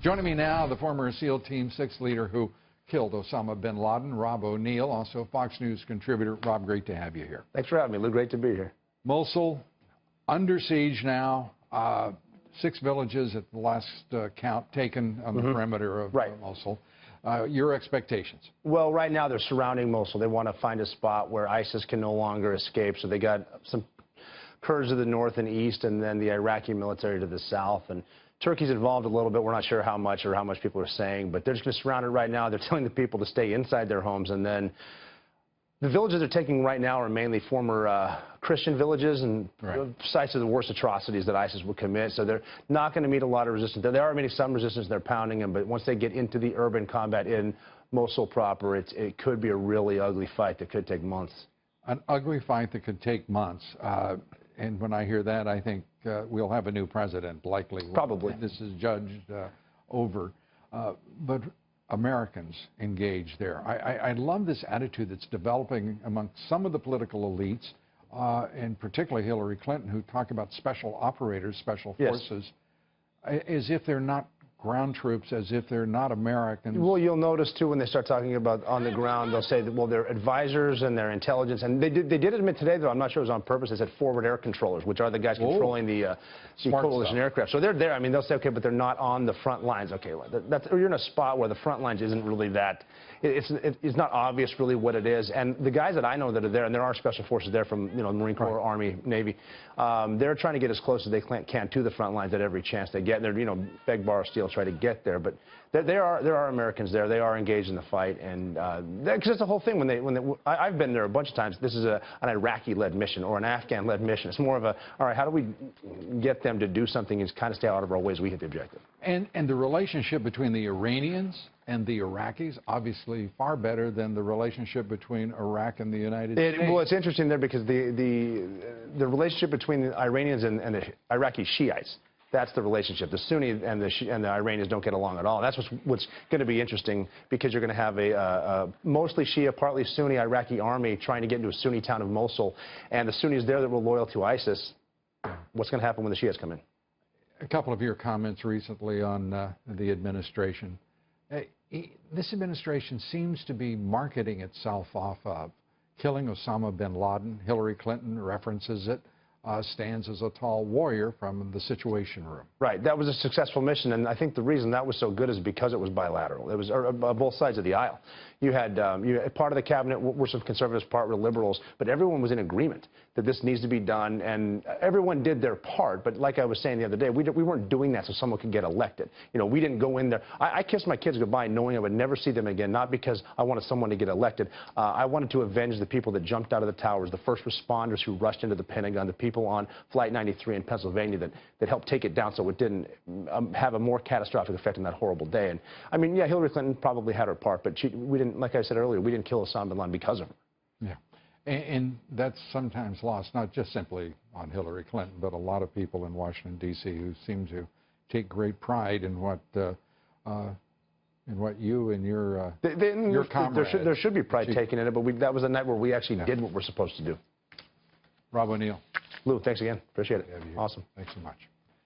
Joining me now, the former SEAL Team 6 leader who killed Osama bin Laden, Rob O'Neill, also Fox News contributor. Rob, great to have you here. Thanks for having me, Lou. Great to be here. Mosul, under siege now. 6 villages at the last count taken on the perimeter of Mosul. Your expectations? Well, right now they're surrounding Mosul. They want to find a spot where ISIS can no longer escape. So they got some Kurds to the north and east, and then the Iraqi military to the south. And Turkey's involved a little bit. We're not sure how much or how much people are saying, but they're just surrounded right now. They're telling the people to stay inside their homes, and then the villages they're taking right now are mainly former Christian villages and sites of the worst atrocities that ISIS would commit. So they're not going to meet a lot of resistance. There are meeting some resistance. They're pounding them, but once they get into the urban combat in Mosul proper, it could be a really ugly fight that could take months. An ugly fight that could take months. And when I hear that, I think we'll have a new president, likely. Probably. This is judged over. But Americans engaged there. I love this attitude that's developing among some of the political elites, and particularly Hillary Clinton, who talk about special operators, special forces, as if they're not ground troops, as if they're not Americans. Well, you'll notice, too, when they start talking about on the ground, they'll say that, well, they're advisors and they're intelligence. And they did admit today, though, I'm not sure it was on purpose, they said forward air controllers, which are the guys controlling the coalition aircraft. So they're there. I mean, they'll say, okay, but they're not on the front lines. Okay, you're in a spot where the front lines isn't really that. It's not obvious really what it is. And the guys that I know that are there, and there are special forces there from, Marine Corps, Army, Navy, they're trying to get as close as they can to the front lines at every chance they get. They're, beg, borrow, steal, try to get there. But there are Americans there. They are engaged in the fight, and because that's the whole thing. I've been there a bunch of times. This is an Iraqi-led mission or an Afghan-led mission. It's more of a, all right, how do we get them to do something and kind of stay out of our ways? We hit the objective. And the relationship between the Iranians and the Iraqis, obviously far better than the relationship between Iraq and the United States. Well, it's interesting there because the relationship between the Iranians and the Iraqi Shiites, that's the relationship. The Sunni and the Iranians don't get along at all. That's what's going to be interesting, because you're going to have a mostly Shia, partly Sunni Iraqi army trying to get into a Sunni town of Mosul, and the Sunnis there that were loyal to ISIS. What's going to happen when the Shias come in? A couple of your comments recently on the administration. This administration seems to be marketing itself off of killing Osama bin Laden. Hillary Clinton references it, stands as a tall warrior from the Situation Room. Right. That was a successful mission, and I think the reason that was so good is because it was bilateral. It was both sides of the aisle. You had part of the cabinet were some conservatives, part were liberals, but everyone was in agreement that this needs to be done, and everyone did their part. But like I was saying the other day, we weren't doing that so someone could get elected. We didn't go in there. I kissed my kids goodbye knowing I would never see them again, not because I wanted someone to get elected. I wanted to avenge the people that jumped out of the towers, the first responders who rushed into the Pentagon, the people on Flight 93 in Pennsylvania that helped take it down so it didn't have a more catastrophic effect on that horrible day. And I mean, yeah, Hillary Clinton probably had her part, but we didn't, like I said earlier, we didn't kill Osama bin Laden because of her. Yeah. And that's sometimes lost, not just simply on Hillary Clinton, but a lot of people in Washington, D.C. who seem to take great pride in what you and your comrades. There should be pride taken in it, but that was a night where we actually did what we're supposed to do. Rob O'Neill. Lou, thanks again. Appreciate it. Awesome. Thanks so much.